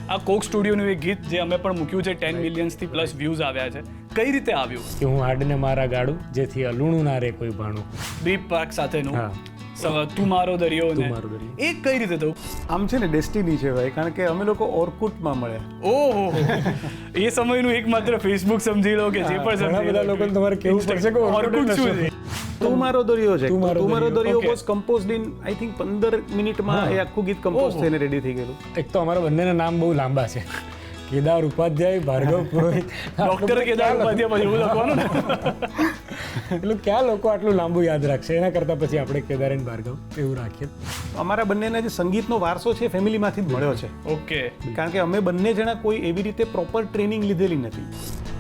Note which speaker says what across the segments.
Speaker 1: આ કોક સ્ટુડિયોનું એક ગીત જે અમે પણ મૂક્યું છે 10 મિલિયન્સથી પ્લસ વ્યૂઝ આવ્યા છે, કઈ રીતે આવ્યું?
Speaker 2: કે હું હાડને મારા ગાડું જેથી અલુણું ના રે કોઈ ભાણું.
Speaker 1: બીપ પાર્ક સાથેનું તું મારો દરિયો ને એ કઈ રીતે થયું?
Speaker 3: આમ છે ને ડેસ્ટિની છે ભાઈ, કારણ કે અમે લોકો ઓર્કુટમાં મળ્યા.
Speaker 1: ઓહો, એ સમયનું એકમાત્ર ફેસબુક સમજી લો કે જે પણ
Speaker 2: ઘણા બધા લોકોને તમારે કેવું પડશે કે
Speaker 1: ઓર્કુટ શું છે?
Speaker 3: તું મારો દરિયો છે.
Speaker 2: તું મારો
Speaker 3: તું મારો
Speaker 2: દરિયો.
Speaker 3: દરિયો was composed in I think 15 મિનિટમાં એ આખું ગીત કમ્પોઝ થઈને રેડી થઈ ગયેલું.
Speaker 2: એક તો અમારા બંનેના નામ બહુ લાંબા છે, કેદાર ઉપાધ્યાય, ભાર્ગવ પુરોહિત.
Speaker 1: ડોક્ટર કેદાર ઉપાધ્યાય પછી એવું લખવાનું ને.
Speaker 2: એટલે ક્યાં લોકો આટલું લાંબુ યાદ રાખશે? એના કરતાં પછી આપણે કેદાર અને ભાર્ગવ એવું રાખીએ.
Speaker 3: અમારા બંનેના જે સંગીતનો વારસો છે ફેમિલીમાંથી જ મળ્યો છે.
Speaker 1: ઓકે,
Speaker 3: કારણ કે અમે બંને જણા કોઈ એવી રીતે પ્રોપર ટ્રેનિંગ લીધેલી નથી.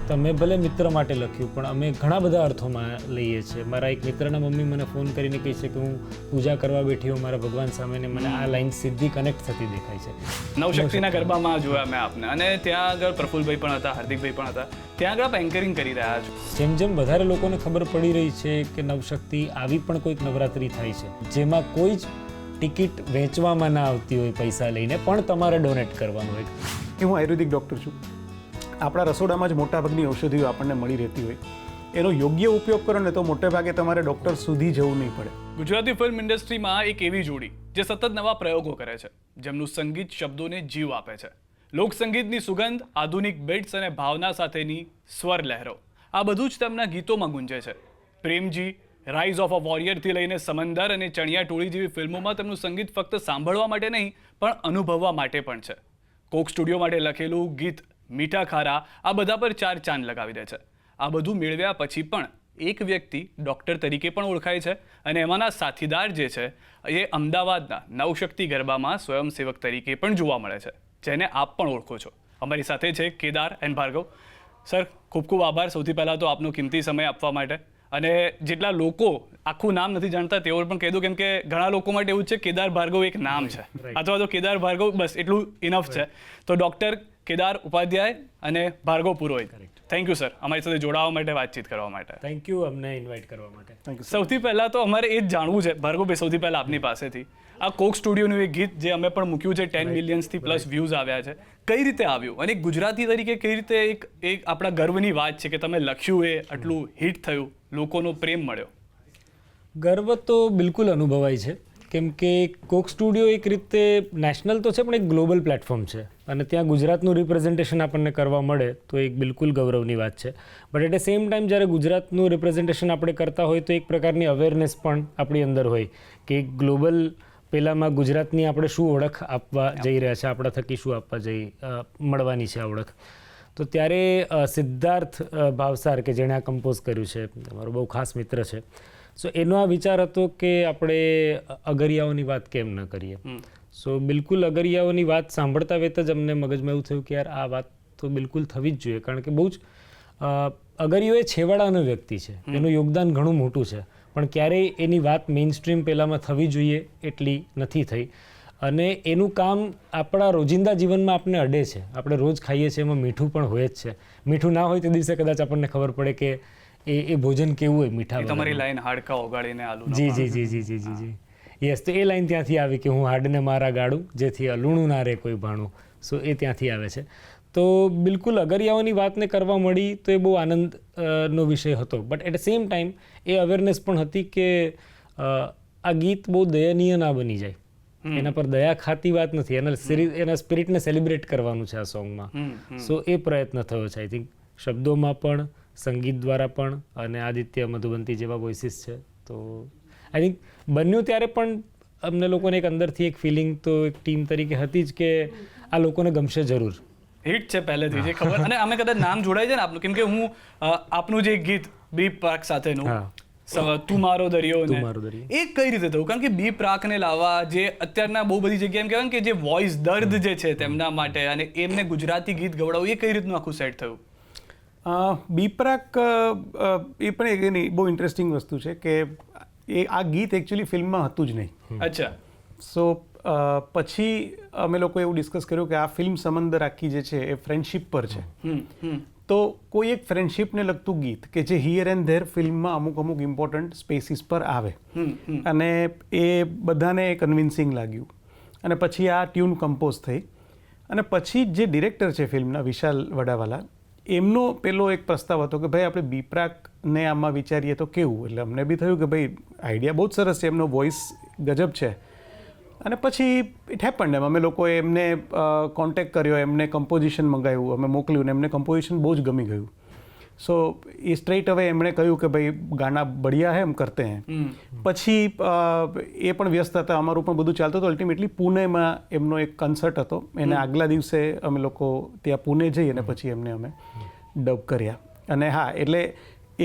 Speaker 2: તમે ભલે મિત્ર માટે લખ્યું, પણ અમે ઘણા બધા અર્થોમાં લઈએ છીએ. મારા એક મિત્રના મમ્મી મને ફોન કરીને કહે છે કે હું પૂજા કરવા બેઠી હું મારા ભગવાન સામે, ને મને આ લાઈન સીધી કનેક્ટ થતી દેખાય છે.
Speaker 1: નવશક્તિના ગરબામાં જોયા મેં આપને, અને ત્યાં આગળ પ્રફુલભાઈ પણ હતા, હાર્દિકભાઈ પણ હતા. ત્યાં આગળ આપ એન્કરિંગ કરી રહ્યા છો.
Speaker 2: જેમ જેમ વધારે લોકોને ખબર પડી રહી છે કે નવશક્તિ આવી પણ કોઈક નવરાત્રિ થાય છે જેમાં કોઈ જ ટિકિટ વેચવામાં ના આવતી હોય પૈસા લઈને, પણ તમારે ડોનેટ કરવાનું હોય.
Speaker 3: કે હું આયુર્વેદિક ડૉક્ટર છું. આપણા રસોડામાં જ મોટાભાગની ઔષધિઓ આપણને મળી રહેતી હોય. એનો યોગ્ય ઉપયોગ કરો ને તો મોટે ભાગે તમારે ડૉક્ટર સુધી જવું નહીં પડે.
Speaker 1: ગુજરાતી ફિલ્મ ઇન્ડસ્ટ્રીમાં એક એવી જોડી જે સતત નવા પ્રયોગો કરે છે, જેમનું સંગીત શબ્દોને જીવ આપે છે. લોકસંગીતની સુગંધ, આધુનિક બીટ્સ અને ભાવના સાથેની સ્વર લહેરો, આ બધું જ તેમના ગીતોમાં ગુંજે છે. પ્રેમજી, રાઇઝ ઓફ અ વોરિયરથી લઈને સમંદર અને ચણિયા ટોળી જેવી ફિલ્મોમાં તેમનું સંગીત ફક્ત સાંભળવા માટે નહીં પણ અનુભવવા માટે પણ છે. કોક સ્ટુડિયો માટે લખેલું ગીત મીઠા ખારા આ બધા પર 4 ચાંદ લગાવી દે છે. આ બધું મેળવ્યા પછી પણ એક વ્યક્તિ ડૉક્ટર તરીકે પણ ઓળખાય છે, અને એમાંના સાથીદાર જે છે એ અમદાવાદના નવશક્તિ ગરબામાં સ્વયંસેવક તરીકે પણ જોવા મળે છે, જેને આપ પણ ઓળખો છો. અમારી સાથે છે કેદાર એન્ડ ભાર્ગવ. સર, ખૂબ ખૂબ આભાર સૌથી પહેલાં તો આપનો કિંમતી સમય આપવા માટે. અને જેટલા લોકો આખું નામ નથી જાણતા તેઓ પણ કહી દઉં, કેમ કે ઘણા લોકો માટે એવું છે કેદાર ભાર્ગવ એક નામ છે, અથવા તો કેદાર ભાર્ગવ બસ એટલું ઇનફ છે. તો ડૉક્ટર કેદાર ઉપાધ્યાય અને ભાર્ગવ પુરોહિત, થેન્ક યુ સર અમારી સાથે જોડાવા માટે, વાતચીત કરવા માટે.
Speaker 2: થેન્ક યુ અમને ઇન્વાઇટ કરવા માટે.
Speaker 1: સૌથી પહેલાં તો અમારે એ જ જાણવું છે ભાર્ગવભાઈ, સૌથી પહેલાં આપની પાસેથી, આ કોક સ્ટુડિયોનું એક ગીત જે અમે પણ મૂક્યું છે 10 મિલિયન્સથી પ્લસ વ્યૂઝ આવ્યા છે, કઈ રીતે આવ્યું? અને ગુજરાતી તરીકે કઈ રીતે એક આપણા ગર્વની વાત છે કે તમે લખ્યું, એ આટલું હિટ થયું, લોકોનો પ્રેમ મળ્યો?
Speaker 2: ગર્વ તો બિલકુલ અનુભવાય છે, કેમ કે કોક સ્ટુડિયો એક રીતે નેશનલ તો છે પણ એક ગ્લોબલ પ્લેટફોર્મ છે, અને ત્યાં ગુજરાતનું રિપ્રેઝન્ટેશન આપણને કરવા મળે તો એક બિલકુલ ગૌરવની વાત છે. But at the same time જ્યારે ગુજરાતનું રિપ્રેઝન્ટેશન આપણે કરતા હોય તો એક પ્રકારની અવેરનેસ પણ આપણી અંદર હોય કે ગ્લોબલ પહેલાંમાં ગુજરાતની આપણે શું ઓળખ આપવા જઈ રહ્યા છે, આપણા થકી શું આપવા મળવાની છે આ ઓળખ. તો ત્યારે સિદ્ધાર્થ ભાવસાર કે જેણે આ કમ્પોઝ કર્યું છે, મારો બહુ ખાસ મિત્ર છે, સો એનો આ વિચાર હતો કે આપણે અગરિયાઓની વાત કેમ ન કરીએ. સો બિલકુલ અગરિયાઓની વાત સાંભળતા વેત જ અમને મગજમાં એવું થયું કે યાર આ વાત તો બિલકુલ થવી જ જોઈએ, કારણ કે બહુ જ અગરિયો એ છેવાડાનો વ્યક્તિ છે, એનું યોગદાન ઘણું મોટું છે, પણ ક્યારેય એની વાત મેઇન સ્ટ્રીમ પહેલાંમાં થવી જોઈએ એટલી નથી થઈ. અને એનું કામ આપણા રોજિંદા જીવનમાં આપણને અડે છે. આપણે રોજ ખાઈએ છીએ, એમાં મીઠું પણ હોય જ છે. મીઠું ના હોય તે દિવસે કદાચ આપણને ખબર પડે કે એ ભોજન કેવું હોય મીઠા.
Speaker 1: તમારી લાઈન હાડકા ઓગાળીને આલુ.
Speaker 2: જી જી જી જી જી જી જી યસ. તો એ લાઈન ત્યાંથી આવી કે હું હાડને મારા ગાડું જેથી અલુણું ના રે કોઈ ભાણું. સો એ ત્યાંથી આવે છે. તો બિલકુલ અગરિયાઓની વાતને કરવા મળી તો એ બહુ આનંદનો વિષય હતો. But at the same time એ અવેરનેસ પણ હતી કે આ ગીત બહુ દયનીય ના બની જાય. એના પર દયા ખાતી વાત નથી, એના સ્પિરિટને સેલિબ્રેટ કરવાનું છે આ સોંગમાં. સો એ પ્રયત્ન થયો છે આઈ થિંક, શબ્દોમાં પણ, સંગીત દ્વારા પણ, અને આદિત્ય મધુબંતી જેવા વોઇસીસ છે. તો આઈ થિંક બન્યું ત્યારે પણ અમને લોકોને એક અંદરથી એક ફિલિંગ તો એક ટીમ તરીકે હતી જ કે આ લોકોને ગમશે જરૂર.
Speaker 1: હિટ છે પહેલેથી જે ખબર. અને અમે કદાચ નામ જોડાય છે ને આપનું, કેમ કે હું આપનું જે ગીત બીપ પાર્ક સાથેનું તું મારો દરિયો ને એ કઈ રીતે થયું? કારણ કે બી પ્રાકને લાવવા જે અત્યારના બહુ બધી જગ્યાએ એમ કહેવાય કે જે વોઇસ દર્દ જે છે તેમના માટે, અને એમને ગુજરાતી ગીત ગવડાવવું, એ કઈ રીતનું આખું સેટ થયું?
Speaker 3: બી પ્રાક એ પણ એક એની બહુ ઇન્ટરેસ્ટિંગ વસ્તુ છે કે આ ગીત એકચ્યુઅલી ફિલ્મમાં હતું જ નહીં.
Speaker 1: અચ્છા.
Speaker 3: સો પછી અમે લોકો એવું ડિસ્કસ કર્યું કે આ ફિલ્મ સમંદર આખી જે છે એ ફ્રેન્ડશિપ પર છે. તો કોઈ એક ફ્રેન્ડશિપને લગતું ગીત કે જે હિયર એન્ડ ધેર ફિલ્મમાં અમુક ઇમ્પોર્ટન્ટ સ્પેસીસ પર આવે, અને એ બધાને કન્વિન્સિંગ લાગ્યું, અને પછી આ ટ્યુન કમ્પોઝ થઈ. અને પછી જે ડિરેક્ટર છે ફિલ્મના વિશાલ વડાવાલા, એમનો પેલો એક પ્રસ્તાવ હતો કે ભાઈ આપણે બીપ્રાકને આમાં વિચારીએ તો કેવું. એટલે અમને બી થયું કે ભાઈ આઈડિયા બહુ જ સરસ છે, એમનો વોઇસ ગજબ છે. અને પછી ઇટ હેપન્ડ એમ અમે લોકોએ એમને કોન્ટેક્ટ કર્યો, એમને કમ્પોઝિશન મંગાવ્યું, અમે મોકલ્યું ને એમને કમ્પોઝિશન બહુ જ ગમી ગયું. સો એ સ્ટ્રેટ હવે એમણે કહ્યું કે ભાઈ ગાના બઢિયા હે, એમ કરતે હે. પછી એ પણ વ્યસ્ત હતા, અમારું પણ બધું ચાલતું હતું. અલ્ટિમેટલી પુણેમાં એમનો એક કન્સર્ટ હતો, એને આગલા દિવસે અમે લોકો ત્યાં પુણે જઈ અને પછી એમને અમે ડબ કર્યા. અને હા, એટલે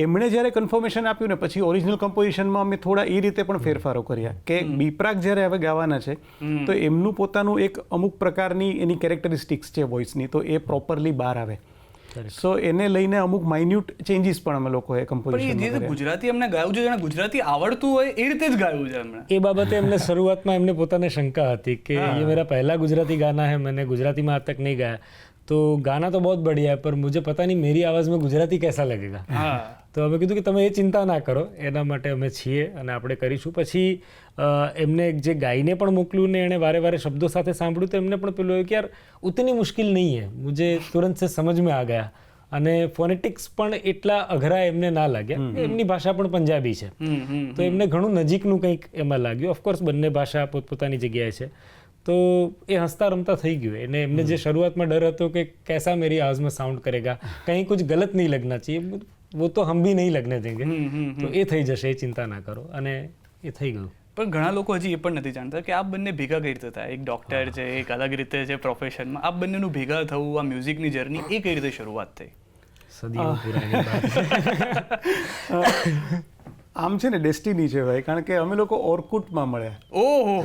Speaker 3: એમણે જ્યારે કન્ફર્મેશન આપ્યું ને પછી ઓરિજિનલ કમ્પોઝિશનમાં અમે થોડા એ રીતે પણ ફેરફારો કર્યા કે બીપ્રાક જ્યારે હવે ગાવાના છે તો એમનું પોતાનું એક અમુક પ્રકારની એની કેરેક્ટરિસ્ટિક્સ છે વોઇસની, તો એ પ્રોપરલી બહાર આવે. સો એને લઈને અમુક માઇન્યુટ ચેન્જીસ પણ અમે લોકોએ કમ્પોઝિશનમાં કર્યા.
Speaker 1: ગુજરાતી એમને ગાયું છે, જેને ગુજરાતી આવડતું હોય એ રીતે જ ગાયું છે એમણે.
Speaker 2: એ બાબતે એમને શરૂઆતમાં એમને પોતાને શંકા હતી કે ये मेरा पहला गुजराती गाना है, मैंने गुजराती में आज तक नहीं गाया, तो गाना तो बहुत बढ़िया है पर मुझे पता नहीं मेरी आवाज़ में गुजराती कैसा लगेगा. તો અમે કીધું કે તમે એ ચિંતા ના કરો, એના માટે અમે છીએ અને આપણે કરીશું. પછી એમને જે ગાઈને પણ મોકલ્યું ને એણે વારે વારે શબ્દો સાથે સાંભળ્યું તો એમને પણ પેલું કે યાર ઉતની મુશ્किल નહીં હે, મુझे તુરંત સે સમજ में आ गया. અને ફોનેટિક્સ પણ એટલા અઘરા એમને ના લાગ્યા. એમની ભાષા પણ પંજાબી છે તો એમને ઘણું નજીકનું કંઈક એમાં લાગ્યું. ઓફકોર્સ બંને ભાષા પોતપોતાની જગ્યાએ છે, તો એ હસતા રમતા થઈ ગયું. એને એમને જે શરૂઆતમાં ડર હતો કે कैसा मेरी आवाज़ में साउंड करेगा, कहीं कुछ गलत नहीं लगना चाहिए, वो तो हम भी नहीं लगने देंगे. તો એ થઈ જશે, એ ચિંતા ના કરો. અને એ થઈ ગયું.
Speaker 1: પણ ઘણા લોકો હજી એ પણ નથી જાણતા કે આ બંને ભેગા કઈ રીતે થાય. એક ડોક્ટર છે, એક અલગ રીતે છે પ્રોફેશનમાં, આ બંનેનું ભેગા થવું, આ મ્યુઝિકની જર્ની એ કઈ રીતે શરૂઆત થઈ?
Speaker 2: સદીઓ પુરાની વાત.
Speaker 3: આમ છે ને ડેસ્ટિની છે ભાઈ, કારણ કે અમે લોકો ઓર્કુટમાં મળ્યા.
Speaker 1: ઓહો,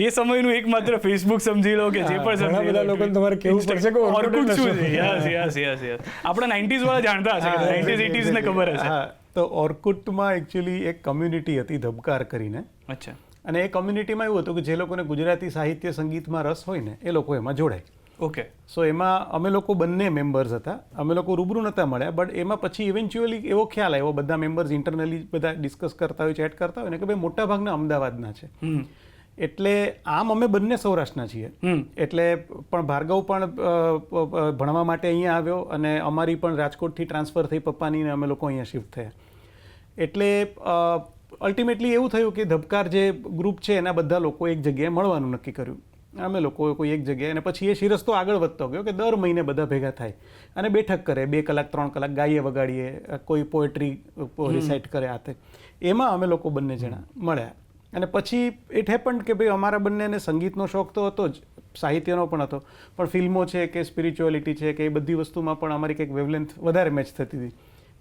Speaker 1: એ સમયનું એકમાત્ર ફેસબુક સમજી લો કે જે પણ
Speaker 2: ઘણા બધા લોકોને તમારે કેવું પડશે કે
Speaker 1: ઓર્કુટ શું છે. યસ. આપણા 90s વાળા જાણતા હશે, 90s 80s ને ખબર હશે.
Speaker 3: હા, તો ઓર્કુટમાં એકચ્યુઅલી એક કમ્યુનિટી હતી ધબકાર કરીને.
Speaker 1: અચ્છા.
Speaker 3: અને એ કમ્યુનિટીમાં એવું હતું કે જે લોકોને ગુજરાતી સાહિત્ય સંગીતમાં રસ હોય ને એ લોકો એમાં જોડાય.
Speaker 1: ઓકે.
Speaker 3: સો એમાં અમે લોકો બંને મેમ્બર્સ હતા. અમે લોકો રૂબરૂ નહોતા મળ્યા, બટ એમાં પછી ઇવેન્ચ્યુઅલી એવો ખ્યાલ આવ્યો, બધા મેમ્બર્સ ઇન્ટરનલી બધા ડિસ્કસ કરતા હોય, ચેટ કરતા હોય ને કે ભાઈ મોટાભાગના અમદાવાદના છે. એટલે આમ અમે બંને સૌરાષ્ટ્રના છીએ. એટલે પણ ભાર્ગવ પણ ભણવા માટે અહીંયા આવ્યો અને અમારી પણ રાજકોટથી ટ્રાન્સફર થઈ પપ્પાની, ને અમે લોકો અહીંયા શિફ્ટ થયા. એટલે અલ્ટિમેટલી એવું થયું કે ધબકાર જે ગ્રુપ છે એના બધા લોકો એક જગ્યાએ મળવાનું નક્કી કર્યું. અમે લોકો કોઈ એક જગ્યાએ, અને પછી એ શિરસ્તો આગળ વધતો ગયો કે દર મહિને બધા ભેગા થાય અને બેઠક કરે, 2 કલાક 3 કલાક ગાઈએ વગાડીએ, કોઈ પોએટ્રી રિસાઇટ કરે. આ તે એમાં અમે લોકો બંને જણા મળ્યા. અને પછી ઇટ હેપન્ડ કે ભાઈ અમારા બંનેને સંગીતનો શોખ તો હતો જ, સાહિત્યનો પણ હતો, પણ ફિલ્મો છે કે સ્પિરિચ્યુઅલિટી છે કે એ બધી વસ્તુમાં પણ અમારી કંઈક વેવલેન્થ વધારે મેચ થતી હતી.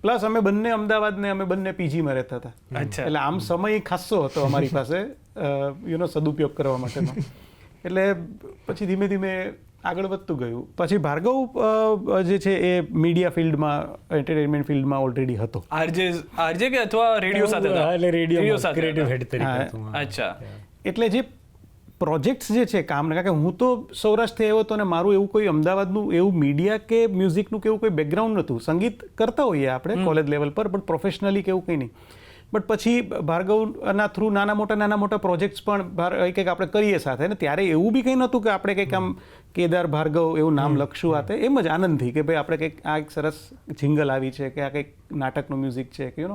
Speaker 3: પ્લસ અમે બંને અમદાવાદને અમે બંને પીજીમાં રહેતા હતા. એટલે આમ સમય ખાસ્સો હતો અમારી પાસે સદુપયોગ કરવા માટેનો. એટલે પછી ધીમે ધીમે આગળ વધતું ગયું. પછી ભાર્ગવ જે છે એ મીડિયા ફિલ્ડમાં, એન્ટરટેનમેન્ટ ફિલ્ડમાં ઓલરેડી હતો.
Speaker 1: આરજે કે અથવા રેડિયો સાથે હતા?
Speaker 2: એટલે રેડિયો ક્રિએટિવ હેડ તરીકે હતો.
Speaker 1: અચ્છા.
Speaker 3: એટલે જે પ્રોજેક્ટ્સ જે છે કામ, કારણ કે હું તો સૌરાષ્ટ્રથી આવ્યો હતો અને મારું એવું કોઈ અમદાવાદનું એવું મીડિયા કે મ્યુઝિકનું કે એવું કોઈ બેકગ્રાઉન્ડ નહોતું. સંગીત કરતા હોઈએ આપણે કોલેજ લેવલ પર, પણ પ્રોફેશનલી કે એવું કંઈ નહીં. બટ પછી ભાર્ગવના થ્રુ નાના મોટા પ્રોજેક્ટ્સ પણ કંઈક આપણે કરીએ સાથે. ને ત્યારે એવું બી કંઈ નહોતું કે આપણે કંઈક આમ કેદાર ભાર્ગવ એવું નામ લખશું. આ તે એમ જ આનંદથી કે ભાઈ આપણે કંઈક આ એક સરસ જિંગલ આવી છે કે આ કંઈક નાટકનું મ્યુઝિક છે કે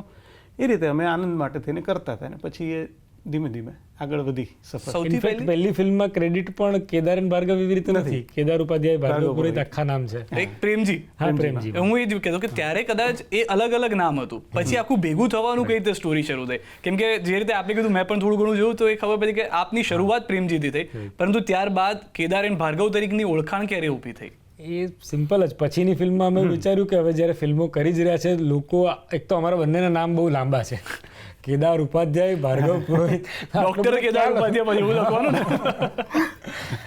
Speaker 3: એ રીતે અમે આનંદ માટે થઈને કરતા હતા. ને પછી એ ધીમે ધીમે આગળ વધી સફર.
Speaker 2: ઇનફેક્ટ પહેલી ફિલ્મમાં ક્રેડિટ પણ કેદાર અને ભાર્ગવ એવી રીતે નથી. કેદાર ઉપાધ્યાય, ભાર્ગવ પુરોહિત આખા નામ છે.
Speaker 1: એક પ્રેમજી.
Speaker 2: હા, પ્રેમજી.
Speaker 1: હું એ જ કહેતો કે ત્યારે કદાચ એ અલગ અલગ નામ હતું, પછી આખું ભેગું થવાનું કઈ રીતે સ્ટોરી શરૂ થઈ? કેમ કે જે રીતે આપણે કીધું, મેં પણ થોડું ઘણું જોયું તો એ ખબર પડી કે આપની શરૂઆત પ્રેમજીથી થઈ, પરંતુ ત્યારબાદ કેદાર અને ભાર્ગવ તરીકેની ઓળખાણ ક્યારે ઊભી થઈ?
Speaker 2: એ સિમ્પલ જ. પછીની ફિલ્મમાં અમે વિચાર્યું કે હવે જ્યારે ફિલ્મો કરી જ રહ્યા છે લોકો, એક તો અમારા બંનેના નામ બહુ લાંબા છે, કેદાર ઉપાધ્યાય, ભાર્ગવ પુરોહિત,
Speaker 1: ડોક્ટર કેદાર ઉપાધ્યાય, પછી એવું લખવાનું ને.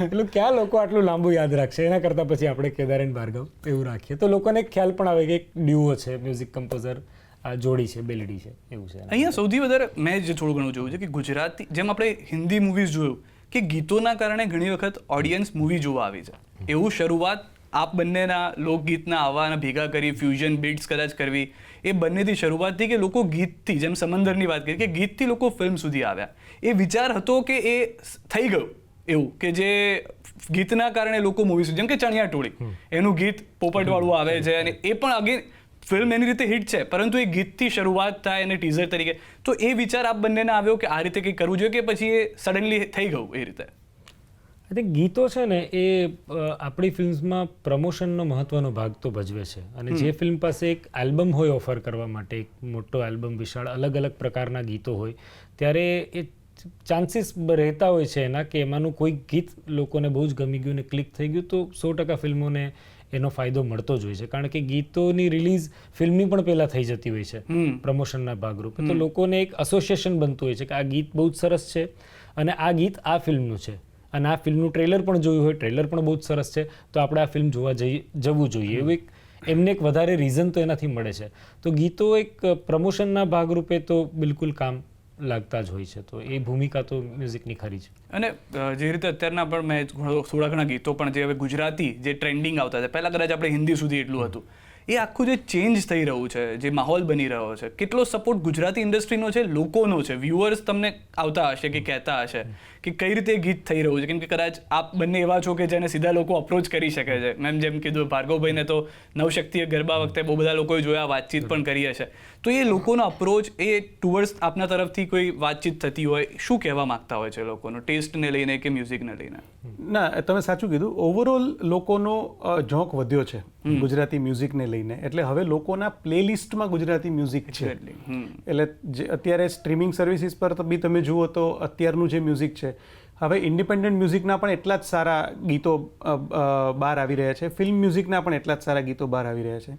Speaker 2: એટલે ક્યાં લોકો આટલું લાંબુ યાદ રાખશે? એના કરતાં પછી આપણે કેદાર અને ભાર્ગવ એવું રાખીએ તો લોકોને ખ્યાલ પણ આવે કે એક ડ્યુઓ છે, મ્યુઝિક કમ્પોઝર આ જોડી છે, બેલડી છે, એવું છે.
Speaker 1: અહીંયા સૌથી વધારે મેં જે થોડું ઘણું જોયું છે કે ગુજરાતી, જેમ આપણે હિન્દી મૂવીઝ જોયું કે ગીતોના કારણે ઘણી વખત ઓડિયન્સ મૂવી જોવા આવી છે, એવું શરૂઆત આપ બંનેના લોકગીતના આવવાના ભેગા કરી ફ્યુઝન બીટ્સ કદાચ કરવી, એ બંનેથી શરૂઆત થઈ કે લોકો ગીતથી, જેમ સમંદરની વાત કરી કે ગીતથી લોકો ફિલ્મ સુધી આવ્યા. એ વિચાર હતો કે એ થઈ ગયું એવું કે જે ગીતના કારણે લોકો મૂવીઝ, જેમ કે ચણિયા ટોળી, એનું ગીત પોપટવાળું આવે છે અને એ પણ અગેન ફિલ્મ એની રીતે હિટ છે, પરંતુ એ ગીતથી શરૂઆત થાય અને ટીઝર તરીકે, તો એ વિચાર આપ બંનેને આવ્યો કે આ રીતે કંઈક કરવું જોઈએ, કે પછી એ સડનલી થઈ ગયું એ રીતે?
Speaker 2: આઈ થિંક ગીતો છે ને એ આપણી ફિલ્મ્સમાં પ્રમોશનનો મહત્વનો ભાગ તો ભજવે છે. અને જે ફિલ્મ પાસે એક આલ્બમ હોય ઓફર કરવા માટે, એક મોટો આલ્બમ વિશાળ અલગ અલગ પ્રકારના ગીતો હોય, ત્યારે એ ચાન્સીસ રહેતા હોય છે એના કે એમાંનું કોઈ ગીત લોકોને બહુ જ ગમી ગયું ને ક્લિક થઈ ગયું તો 100% ફિલ્મોને એનો ફાયદો મળતો જ હોય છે. કારણ કે ગીતોની રિલીઝ ફિલ્મની પણ પહેલાં થઈ જતી હોય છે પ્રમોશનના ભાગરૂપે. તો લોકોને એક એસોસિએશન બનતું હોય છે કે આ ગીત બહુ જ સરસ છે અને આ ગીત આ ફિલ્મનું છે અને આ ફિલ્મનું ટ્રેલર પણ જોયું હોય, ટ્રેલર પણ બહુ જ સરસ છે, તો આપણે આ ફિલ્મ જોવા જવું જોઈએ. એવું એમને એક વધારે રીઝન તો એનાથી મળે છે. તો ગીતો એક પ્રમોશનના ભાગરૂપે તો બિલકુલ કામ લાગતા જ હોય છે. તો એ ભૂમિકા તો મ્યુઝિકની ખરી છે.
Speaker 1: અને જે રીતે અત્યારના પણ મેં થોડા ઘણા ગીતો પણ જે હવે ગુજરાતી જે ટ્રેન્ડિંગ આવતા છે, પહેલાં કદાચ આપણે હિન્દી સુધી એટલું હતું, એ આખું જે ચેન્જ થઈ રહ્યું છે, જે માહોલ બની રહ્યો છે, કેટલો સપોર્ટ ગુજરાતી ઇન્ડસ્ટ્રીનો છે, લોકોનો છે, વ્યુઅર્સ તમને આવતા હશે કે કહેતા હશે કે કઈ રીતે ગીત થઈ રહ્યું છે? કેમ કે કદાચ આપ બંને એવા છો કે જેને સીધા લોકો અપ્રોચ કરી શકે છે. મેમ જેમ કીધું, ભાર્ગવભાઈને તો નવશક્તિએ ગરબા વખતે બહુ બધા લોકોએ જોયા, વાતચીત પણ કરી હશે. તો એ લોકોનો અપ્રોચ એ ટુવર્ડ્સ આપના તરફથી કોઈ વાતચીત થતી હોય, શું કહેવા માંગતા હોય છે લોકોનો ટેસ્ટને લઈને કે મ્યુઝિકને લઈને?
Speaker 3: ના, તમે સાચું કીધું. ઓવરઓલ લોકોનો ઝોંક વધ્યો છે ગુજરાતી મ્યુઝિકને લઈને. એટલે હવે લોકોના પ્લેલિસ્ટમાં ગુજરાતી મ્યુઝિક છે. એટલે જે અત્યારે સ્ટ્રીમિંગ સર્વિસીસ પર બી તમે જુઓ તો અત્યારનું જે મ્યુઝિક છે, હવે ઇન્ડિપેન્ડન્ટ મ્યુઝિકના પણ એટલા જ સારા ગીતો બહાર આવી રહ્યા છે, ફિલ્મ મ્યુઝિકના પણ એટલા જ સારા ગીતો બહાર આવી રહ્યા છે.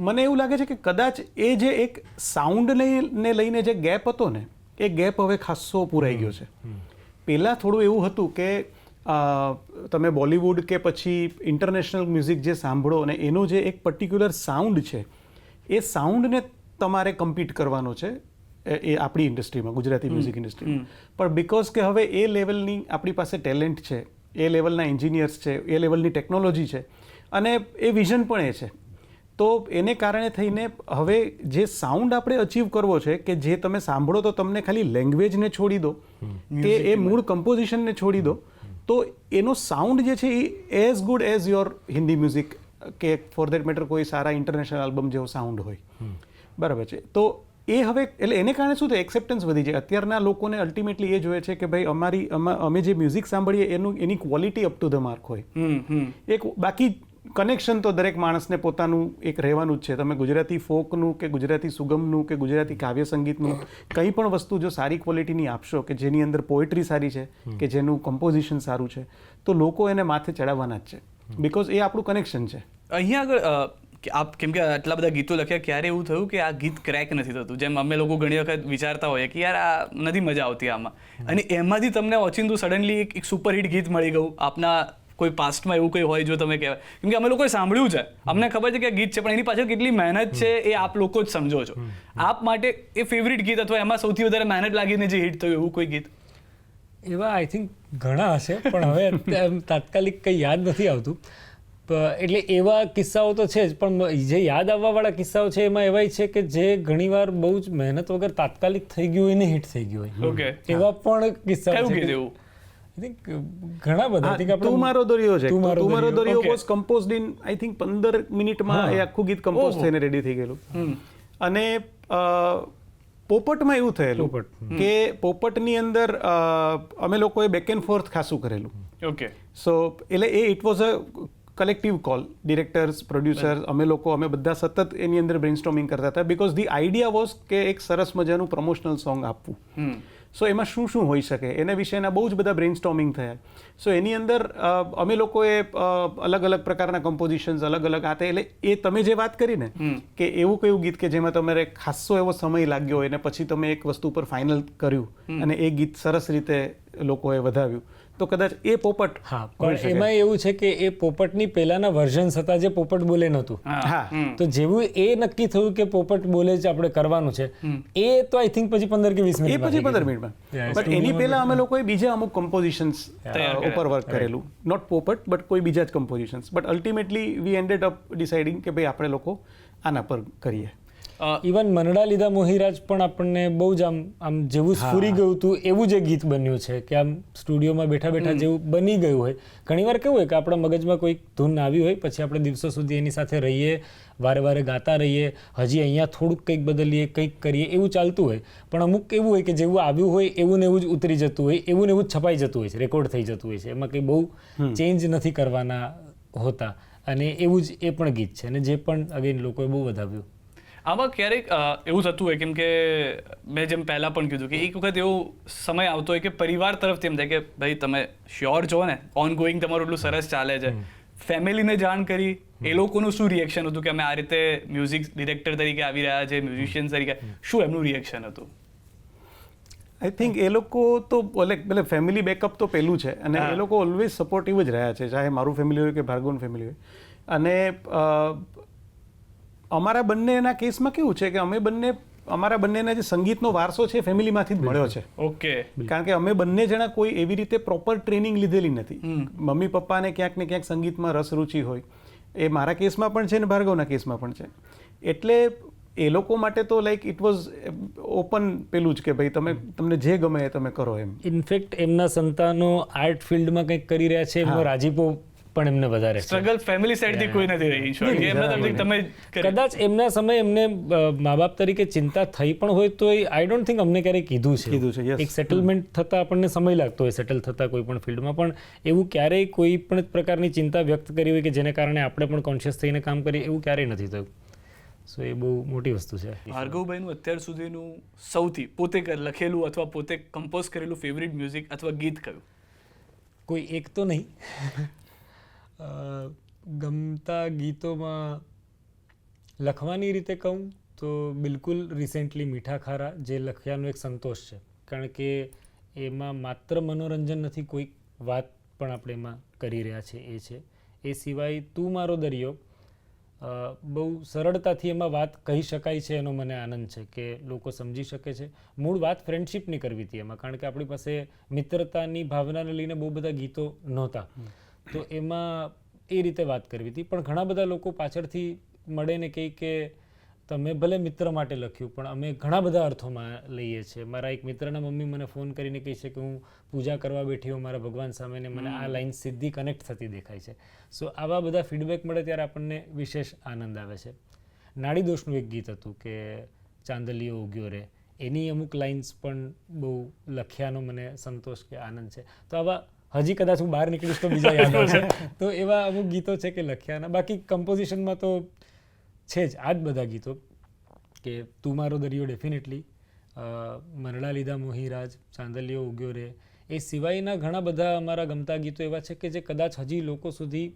Speaker 3: મને એવું લાગે છે કે કદાચ એ જે એક સાઉન્ડને લઈને જે ગેપ હતો ને, એ ગેપ હવે ખાસ્સો પૂરાઈ ગયો છે. પહેલાં થોડું એવું હતું કે તમે બોલિવૂડ કે પછી ઇન્ટરનેશનલ મ્યુઝિક જે સાંભળો અને એનો જે એક પર્ટિક્યુલર સાઉન્ડ છે, એ સાઉન્ડને તમારે કમ્પીટ કરવાનો છે એ આપણી ઇન્ડસ્ટ્રીમાં, ગુજરાતી મ્યુઝિક ઇન્ડસ્ટ્રીમાં. પણ બિકોઝ કે હવે એ લેવલની આપણી પાસે ટેલેન્ટ છે, એ લેવલના એન્જિનિયર્સ છે, એ લેવલની ટેકનોલોજી છે અને એ વિઝન પણ એ છે, તો એને કારણે થઈને હવે જે સાઉન્ડ આપણે અચીવ કરવો છે, કે જે તમે સાંભળો તો તમને ખાલી લેંગ્વેજને છોડી દો કે એ મૂળ કમ્પોઝિશનને છોડી દો, તો એનો સાઉન્ડ જે છે એ as good as your Hindi music કે ફોર દેટ મેટર કોઈ સારા ઇન્ટરનેશનલ આલ્બમ જેવો સાઉન્ડ હોય. બરાબર છે. તો એ હવે એટલે એને કારણે શું થાય, એક્સેપ્ટન્સ વધી જાય. અત્યારના લોકોને અલ્ટિમેટલી એ જોઈએ છે કે ભાઈ અમે જે મ્યુઝિક સાંભળીએ એની quality up to the mark હોય. એક બાકી કનેક્શન તો દરેક માણસને પોતાનું એક રહેવાનું જ છે. તમે ગુજરાતી ફોકનું કે ગુજરાતી સુગમનું કે ગુજરાતી કાવ્ય સંગીતનું કંઈ પણ વસ્તુ જો સારી ક્વોલિટીની આપશો, કે જેની અંદર પોએટ્રી સારી છે, કે જેનું કમ્પોઝિશન સારું છે, તો લોકો એને માથે ચડાવવાના જ છે, બિકોઝ એ આપણું કનેક્શન છે.
Speaker 1: અહીંયા આગળ કેમ કે આટલા બધા ગીતો લખ્યા, ક્યારે એવું થયું કે આ ગીત ક્રેક નથી થતું? જેમ અમે લોકો ઘણી વખત વિચારતા હોઈએ કે યાર આ નથી મજા આવતી આમાં, અને એમાંથી તમને ઓચિંતું સડનલી એક સુપરહિટ ગીત મળી ગયું. આપના કોઈ પાસ્ટમાં એવું કંઈ હોય જો તમે કહેવાય? કેમ કે અમે લોકોએ સાંભળ્યું છે, અમને ખબર છે કે આ ગીત છે, પણ એની પાછળ કેટલી મહેનત છે એ આપ લોકો જ સમજો છો. આપ માટે એ ફેવરિટ ગીત અથવા એમાં સૌથી વધારે મહેનત લાગીને જે હિટ થયું એવું કોઈ ગીત?
Speaker 2: એવા આઈ થિંક ઘણા હશે, પણ હવે તાત્કાલિક કંઈ યાદ નથી આવતું. એટલે એવા કિસ્સાઓ તો છે જ, પણ જે યાદ આવવાવાળા કિસ્સાઓ છે એમાં એવાય છે કે જે ઘણીવાર બહુ જ મહેનત વગર તાત્કાલિક થઈ ગયું હોય ને હિટ થઈ ગયું હોય. એવા પણ કિસ્સાઓ છે. ઘણા બધા.
Speaker 3: તું મારો દોરિયો છે. તું મારો દોરિયો was composed in I think 15 મિનિટમાં એ આખું ગીત કમ્પોઝ થઈને રેડી થઈ ગયેલું. અને પોપટમાં એવું થયેલું કે પોપટની અંદર અમે લોકોએ બેક એન્ડ ફોર્થ ખાસું કરેલું.
Speaker 1: ઓકે.
Speaker 3: સો એટલે it was a collective call. Directors, producers, અમે બધા સતત એની અંદર બ્રેઇનસ્ટોર્મિંગ કરતા હતા, બિકોઝ ધી આઈડિયા વોઝ કે એક સરસ મજાનું પ્રમોશનલ સોંગ આપવું. સો એમાં શું શું હોઈ શકે એના વિશેના બહુ જ બધા બ્રેઇનસ્ટોર્મિંગ થયા. સો એની અંદર અમે લોકોએ અલગ અલગ પ્રકારના કમ્પોઝિશન્સ, અલગ અલગ આતે, એટલે એ તમે જે વાત કરી ને કે એવું કયું ગીત કે જેમાં તમારે ખાસ્સો એવો સમય લાગ્યો હોય ને પછી તમે એક વસ્તુ પર ફાઇનલ કર્યું અને એ ગીત સરસ રીતે લોકોએ વધાવ્યું, તો કદાચ એ પોપટ.
Speaker 2: હા, પણ એમાં એવું છે કે એ પોપટની પહેલાના વર્ઝન્સ હતા જે પોપટ બોલે નહોતું. તો જેવું એ નક્કી થયું કે પોપટ બોલે જ આપણે કરવાનું છે, એ તો આઈ થિંક પછી 15 કે 20 મિનિટ,
Speaker 3: એ પછી 15 મિનિટમાં. બટ એની પહેલા અમે લોકોએ બીજા અમુક કમ્પોઝિશન્સ ઉપર વર્ક કરેલું, નોટ પોપટ બટ કોઈ બીજા જ compositions. But ultimately we ended up deciding કે ભાઈ આપણે લોકો આના પર કરીએ.
Speaker 2: ઇવન મનડા લીધા મોહીરાજ પણ આપણને બહુ જ આમ જેવું સ્ફુરી ગયું હતું એવું જે ગીત બન્યું છે કે આમ સ્ટુડિયોમાં બેઠા બેઠા જેવું બની ગયું હોય. ઘણીવાર કેવું હોય કે આપણા મગજમાં કોઈ ધૂન આવી હોય પછી આપણે દિવસો સુધી એની સાથે રહીએ, વારે વારે ગાતા રહીએ, હજી અહીંયા થોડુંક કંઈક બદલીએ, કંઈક કરીએ, એવું ચાલતું હોય. પણ અમુક એવું હોય કે જેવું આવ્યું હોય એવું ને એવું જ ઉતરી જતું હોય, એવું ને એવું જ છપાઈ જતું હોય છે, રેકોર્ડ થઈ જતું હોય છે, એમાં કંઈ બહુ ચેન્જ નથી કરવાના હોતા. અને એવું જ એ પણ ગીત છે અને જે પણ અગેન લોકોએ બહુ વધાવ્યું.
Speaker 1: આમાં ક્યારેક એવું થતું હોય કેમ કે મેં જેમ પહેલાં પણ કીધું કે એક વખત એવો સમય આવતો હોય કે પરિવાર તરફથી એમ થાય કે ભાઈ તમે શ્યોર છો ને, ઓન ગોઈંગ તમારું એટલું સરસ ચાલે છે. ફેમિલીને જાણ કરી, એ લોકોનું શું રિએક્શન હતું કે અમે આ રીતે મ્યુઝિક ડિરેક્ટર તરીકે આવી રહ્યા છે, મ્યુઝિશિયન તરીકે, શું એમનું રિએક્શન હતું?
Speaker 3: આઈ થિંક એ લોકો તો એટલે ફેમિલી બેકઅપ તો પહેલું છે અને એ લોકો ઓલવેઝ સપોર્ટિવ જ રહ્યા છે, ચાહે મારું ફેમિલી હોય કે ભાર્ગવનું ફેમિલી હોય. અને અમારા બંનેના કેસમાં કેવું છે કે અમારા બંનેના જે સંગીતનો વારસો છે ફેમિલીમાંથી જ મળ્યો છે.
Speaker 1: ઓકે.
Speaker 3: કારણ કે અમે બંને જણા કોઈ એવી રીતે પ્રોપર ટ્રેનિંગ લીધેલી નથી. મમ્મી પપ્પાને ક્યાંક ને ક્યાંક સંગીતમાં રસ રુચિ હોય, એ મારા કેસમાં પણ છે ને ભાર્ગવના કેસમાં પણ છે. એટલે એ લોકો માટે તો લાઈક ઇટ વોઝ ઓપન પેલું જ કે ભાઈ તમને જે ગમે એ તમે કરો એમ.
Speaker 2: ઇનફેક્ટ એમના સંતાનો આર્ટ ફિલ્ડમાં કંઈક કરી રહ્યા છે, એમનો રાજીપો પણ એમને વધારે
Speaker 1: સ્ટ્રગલ ફેમિલી સાઈડથી કોઈ નથી રહી. તમે
Speaker 2: કદાચ એમના સમયે એમને મા બાપ તરીકે ચિંતા થઈ પણ હોય તો આઈ ડોન્ટ થિંક અમને ક્યારેય કીધું છે. એક સેટલમેન્ટ થતાં આપણને સમય લાગતો હોય સેટલ થતાં કોઈ પણ ફિલ્ડમાં, પણ એવું ક્યારેય કોઈ પણ પ્રકારની ચિંતા વ્યક્ત કરી હોય કે જેને કારણે આપણે પણ કોન્શિયસ થઈને કામ કરીએ, એવું ક્યારેય નથી થયું. સો એ બહુ મોટી વસ્તુ છે.
Speaker 1: ભાર્ગવભાઈનું અત્યાર સુધીનું સૌથી પોતે લખેલું અથવા પોતે કમ્પોઝ કરેલું ફેવરિટ મ્યુઝિક અથવા ગીત કયું?
Speaker 2: કોઈ એક તો નહીં. ગમતા ગીતોમાં લખવાની રીતે કહું તો બિલકુલ રિસેન્ટલી મીઠા ખારા જે લખ્યાનો એક સંતોષ છે, કારણ કે એમાં માત્ર મનોરંજન નથી, કોઈક વાત પણ આપણે એમાં કરી રહ્યા છે એ છે. એ સિવાય તું મારો દરિયો બહુ સરળતાથી એમાં વાત કહી શકાય છે, એનો મને આનંદ છે કે લોકો સમજી શકે છે. મૂળ વાત ફ્રેન્ડશિપની કરવી હતી એમાં, કારણ કે આપણી પાસે મિત્રતાની ભાવનાને લઈને બહુ બધા ગીતો નહોતા, તો એમાં એ રીતે વાત કરવી હતી. પણ ઘણા બધા લોકો પાછળથી મળે ને કહે કે તમે ભલે મિત્ર માટે લખ્યું પણ અમે ઘણા બધા અર્થોમાં લઈએ છીએ. મારા એક મિત્રના મમ્મી મને ફોન કરીને કહે છે કે હું પૂજા કરવા બેઠી હોઉં મારા ભગવાન સામે ને મને આ લાઈન સીધી કનેક્ટ થતી દેખાય છે. સો આવા બધા ફીડબેક મળે ત્યારે આપણને વિશેષ આનંદ આવે છે. નાડી દોષનું એક ગીત હતું કે ચાંદલિયો ઉગ્યો રે, એની અમુક લાઇન્સ પણ બહુ લખ્યાનો મને સંતોષ કે આનંદ છે. તો આવા હજી કદાચ હું બહાર નીકળીશ તો બીજા યાદ આવશે. તો એવા અમુક ગીતો છે કે લખ્યાના. બાકી કમ્પોઝિશનમાં તો છે જ આ જ બધા ગીતો કે તું મારો દરિયો ડેફિનેટલી, મરડા લીધા મોહીરાજ, ચાંદલિયો ઉગ્યો રે, એ સિવાયના ઘણા બધા અમારા ગમતા ગીતો એવા છે કે જે કદાચ હજી લોકો સુધી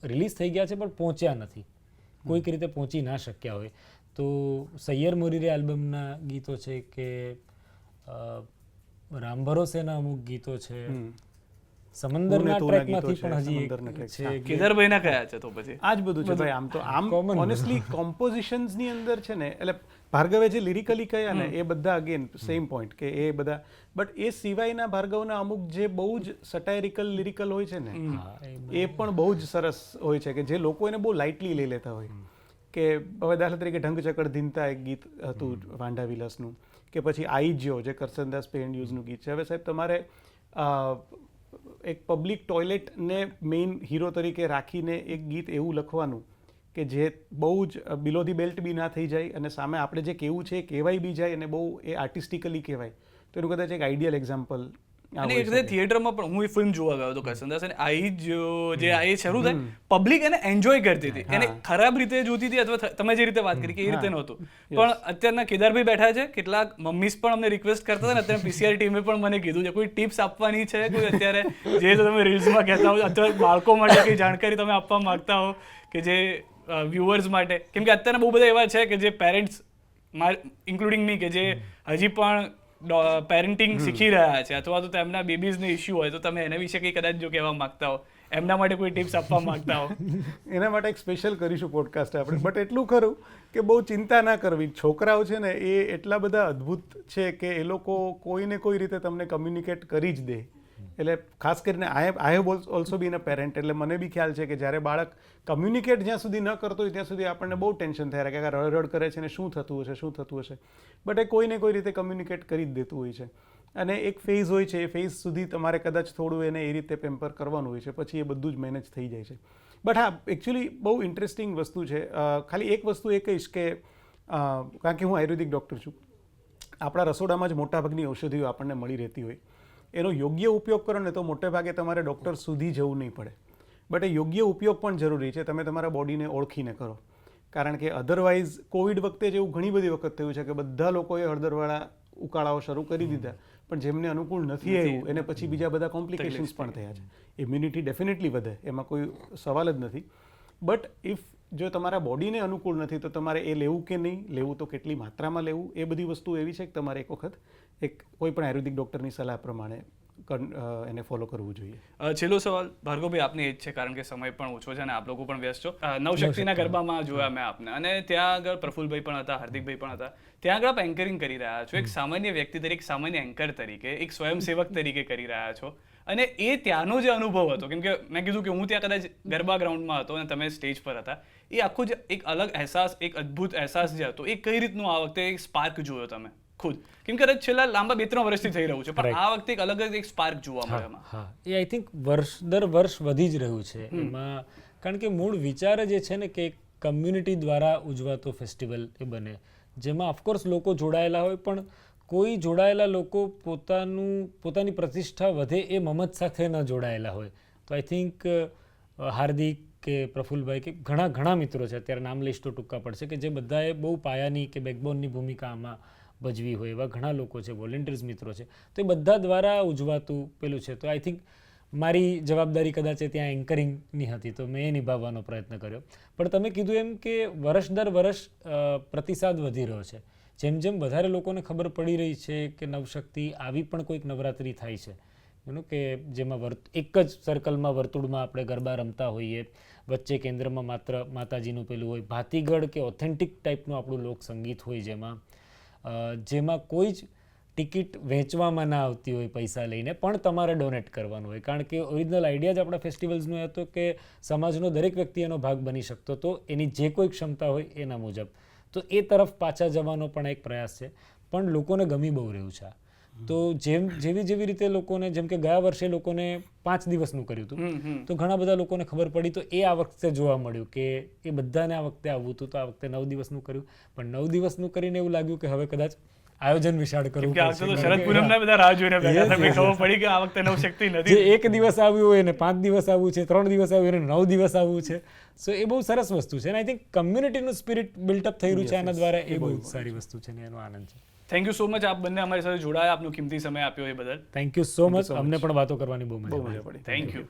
Speaker 2: રિલીઝ થઈ ગયા છે પણ પહોંચ્યા નથી, કોઈક રીતે પહોંચી ના શક્યા હોય. તો સૈયર મોરીરે આલ્બમના ગીતો છે કે રામ ભરોસેના અમુક ગીતો છે, સમંદરના ટ્રેકમાંથી પણ હજી એક છે.
Speaker 1: કેદારભાઈના કયા છે? તો પછી
Speaker 3: આ જ બધું છે ભાઈ. આમ ઓનેસ્ટલી કોમ્પોઝિશન્સની અંદર છે ને, એટલે ભાર્ગવે જે લિરિકલી કહ્યા ને એ બધા અગેન સેમ પોઈન્ટ કે એ બધા, બટ એ સિવાયના ભાર્ગવના અમુક જે બહુ જ સટાયરિકલ લિરિકલ હોય છે ને એ પણ બહુ જ સરસ હોય છે કે જે લોકો એને બહુ લાઇટલી લઈ લેતા હોય. કે હવે દાખલા તરીકે ઢંગ ચકડ ધીનતા એક ગીત હતું વાંઢા વિલાસનું, કે પછી આઈ જ્યો જે કરસનદાસ પેન યુઝનું ગીત છે. હવે સાહેબ તમારે એક પબ્લિક ટોયલેટને મેઇન હીરો તરીકે રાખીને એક ગીત એવું લખવાનું કે જે બહુ જ બિલો ધી બેલ્ટ બી ના થઈ જાય અને સામે આપણે જે કહેવું છે એ કહેવાય બી જાય અને બહુ એ આર્ટિસ્ટિકલી કહેવાય, તો એનું કદાચ એક આઈડિયલ એક્ઝામ્પલ.
Speaker 1: અને એક રીતે થિયેટરમાં પણ હું એ ફિલ્મ જોવા ગયો હતો કરસનદાસ, અને જે આ શરૂ થાય પબ્લિક એને એન્જોય કરતી હતી, એને ખરાબ રીતે જોતી હતી અથવા તમે જે રીતે વાત કરી કે એ રીતે નહોતું. પણ અત્યારના કેદારભાઈ બેઠા છે, કેટલાક મમ્મીસ પણ અમને રિક્વેસ્ટ કરતા હતા ને અત્યારે પીસીઆર ટીમે પણ મને કીધું છે કોઈ ટિપ્સ આપવાની છે, કોઈ અત્યારે જે તમે રીલ્સમાં કહેતા હો અથવા બાળકો માટે કઈ જાણકારી તમે આપવા માંગતા હો કે જે વ્યુઅર્સ માટે, કેમ કે અત્યારના બહુ બધા એવા છે કે જે પેરેન્ટ્સ ઇન્ક્લુડિંગ મી કે જે હજી પણ પેરેન્ટિંગ શીખી રહ્યા છે અથવા તો તેમના બેબીઝને ઇશ્યુ હોય, તો તમે એના વિશે કંઈ કદાચ જો કહેવા માંગતા હો, એમના માટે કોઈ ટિપ્સ આપવા માંગતા હો?
Speaker 3: એના માટે એક સ્પેશિયલ કરીશું પોડકાસ્ટ આપણે. બટ એટલું ખરું કે બહુ ચિંતા ના કરવી. છોકરાઓ છે ને એ એટલા બધા અદ્ભુત છે કે એ લોકો કોઈને કોઈ રીતે તમને કમ્યુનિકેટ કરી જ દે. એટલે ખાસ કરીને I have also been a parent, એટલે મને બી ખ્યાલ છે કે જ્યારે બાળક કમ્યુનિકેટ જ્યાં સુધી ન કરતો હોય ત્યાં સુધી આપણને બહુ ટેન્શન થાય કે આ રડ કરે છે ને શું થતું હશે. બટ એ કોઈને કોઈ રીતે કમ્યુનિકેટ કરી જ દેતું હોય છે. અને એક ફેઝ હોય છે, એ ફેઝ સુધી તમારે કદાચ થોડું એને એ રીતે પેમ્પર કરવાનું હોય છે, પછી એ બધું જ મેનેજ થઈ જાય છે. બટ હા, એકચ્યુઅલી બહુ ઇન્ટરેસ્ટિંગ વસ્તુ છે. ખાલી એક વસ્તુ એ કહીશ કે કારણ કે હું આયુર્વેદિક ડૉક્ટર છું, આપણા રસોડામાં જ મોટાભાગની ઔષધિઓ આપણને મળી રહેતી હોય. એનો યોગ્ય ઉપયોગ કરો ને તો મોટે ભાગે તમારે ડૉક્ટર સુધી જવું નહીં પડે. બટ એ યોગ્ય ઉપયોગ પણ જરૂરી છે. તમે તમારા બોડીને ઓળખીને કરો, કારણ કે અધરવાઇઝ કોવિડ વખતે જ એવું ઘણી બધી વખત થયું છે કે બધા લોકોએ હળદરવાળા ઉકાળાઓ શરૂ કરી દીધા, પણ જેમને અનુકૂળ નથી આવ્યું એને પછી બીજા બધા કોમ્પ્લિકેશન્સ પણ થયા છે. ઇમ્યુનિટી ડેફિનેટલી વધે, એમાં કોઈ સવાલ જ નથી. બટ ઇફ જો તમારા બોડીને અનુકૂળ નથી તો તમારે એ લેવું કે નહીં લેવું, તો કેટલી માત્રામાં લેવું, એ બધી વસ્તુ એવી છે કે તમારે એક વખત કોઈ પણ આયુર્વેદિક ડૉક્ટરની સલાહ પ્રમાણે એને ફોલો કરવું જોઈએ.
Speaker 1: છેલ્લો સવાલ ભાર્ગવભાઈ આપને એ જ છે, કારણ કે સમય પણ ઓછો છે અને આપ લોકો પણ વ્યસ્ત છો. નવશક્તિના ગરબામાં જોયા મેં આપને, અને ત્યાં આગળ પ્રફુલભાઈ પણ હતા, હાર્દિકભાઈ પણ હતા. ત્યાં આગળ આપ એન્કરિંગ કરી રહ્યા છો, એક સામાન્ય વ્યક્તિ તરીકે, સામાન્ય એન્કર તરીકે, એક સ્વયંસેવક તરીકે કરી રહ્યા છો. અને એ ત્યાંનો જે અનુભવ હતો, કેમ કે મેં કીધું કે હું ત્યાં કદાચ ગરબા ગ્રાઉન્ડમાં હતો અને તમે સ્ટેજ પર હતા, એ આખો જ એક અલગ અહેસાસ, એક અદ્ભુત અહેસાસ જે હતો, એ કઈ રીતનું આ વખતે એક સ્પાર્ક જોયો તમે ખુદ? કેમ કે છેલ્લા લાંબા 2-3 વર્ષથી થઈ રહ્યું છે, પણ આ વખતે એક અલગ જ એક સ્પાર્ક જોવા મળે એમાં.
Speaker 2: હા, એ આઈ થિંક વર્ષ દર વર્ષ વધી જ રહ્યું છે એમાં, કારણ કે મૂળ વિચાર જે છે ને કે કમ્યુનિટી દ્વારા ઉજવાતો ફેસ્ટિવલ એ બને, જેમાં ઓફકોર્સ લોકો જોડાયેલા હોય, પણ કોઈ જોડાયેલા લોકો પોતાની પ્રતિષ્ઠા વધે એ મમત સાથે ન જોડાયેલા હોય. તો આઈ થિંક હાર્દિક કે પ્રફુલભાઈ કે ઘણા મિત્રો છે, અત્યારે નામ લઈશ તો ટૂંકા પડશે, કે જે બધાએ બહુ પાયાની કે બેકબોનની ભૂમિકા આમાં ભજવી હોય એવા ઘણા લોકો છે, વોલેન્ટિયર્સ મિત્રો છે. તો એ બધા દ્વારા ઉજવાતું પેલું છે. તો આઈ થિંક મારી જવાબદારી કદાચ ત્યાં એન્કરિંગની હતી, તો મેં એ નિભાવવાનો પ્રયત્ન કર્યો. પણ તમે કીધું એમ કે વર્ષ દર વર્ષ પ્રતિસાદ વધી રહ્યો છે. જેમ જેમ વધારે લોકોને ખબર પડી રહી છે કે નવશક્તિ આવી પણ કોઈક નવરાત્રિ થાય છે, કે જેમાં એક જ સર્કલમાં વર્તુળમાં આપણે ગરબા રમતા હોઈએ, વચ્ચે કેન્દ્રમાં માત્ર માતાજીનું પેલું હોય, ભાતીગળ કે ઓથેન્ટિક ટાઈપનું આપણું લોકસંગીત હોય, જેમાં કોઈ જ ટિકિટ વેચવામાં ના આવતી હોય પૈસા લઈને, પણ તમારે ડોનેટ કરવાનું હોય. કારણ કે ઓરિજિનલ આઈડિયા જ આપણા ફેસ્ટિવલ્સનો એ હતો કે સમાજનો દરેક વ્યક્તિ એનો ભાગ બની શકતો હતો, એની જે કોઈ ક્ષમતા હોય એના મુજબ. તો એ તરફ પાછા જવાનો પણ એક પ્રયાસ છે, પણ લોકોને ગમી બહુ રહ્યું છે. તો જેવી રીતે લોકોને, જેમ કે ગયા વર્ષે લોકોને 5 દિવસનું કર્યું હતું, તો ઘણા બધા લોકોને ખબર પડી, તો એ આ વખતે જોવા મળ્યું કે એ બધાને આ વખતે આવવું હતું, તો આ વખતે 9 દિવસનું કર્યું. પણ 9 દિવસનું કરીને એવું લાગ્યું કે હવે કદાચ આયોજન વિશાળ કરવું
Speaker 1: પડશે. શરદ પૂનમના બધા રાહ જોઈને બેઠા હતા, ખબર પડી કે આ વખતે નવશક્તિ નથી.
Speaker 2: જે 1 દિવસ આવ્યું હોય ને 5 દિવસ આવવું છે, 3 દિવસ આવ્યું ને 9 દિવસ આવવું છે. સો એ બહુ સરસ વસ્તુ છે, અને આઈ થિંક કમ્યુનિટીનું સ્પિરિટ બિલ્ટઅપ થઈ રહ્યું છે આના દ્વારા. એ બહુ સારી વસ્તુ છે ને એનો આનંદ છે.
Speaker 1: થેન્ક યુ સો મચ, આપ બંને અમારી સાથે જોડાયા, આપનો કિંમતી સમય આપ્યો એ બદલ.
Speaker 2: Thank you so much. અમને પણ વાતો કરવાની બહુ મજા પડી.
Speaker 1: Thank you.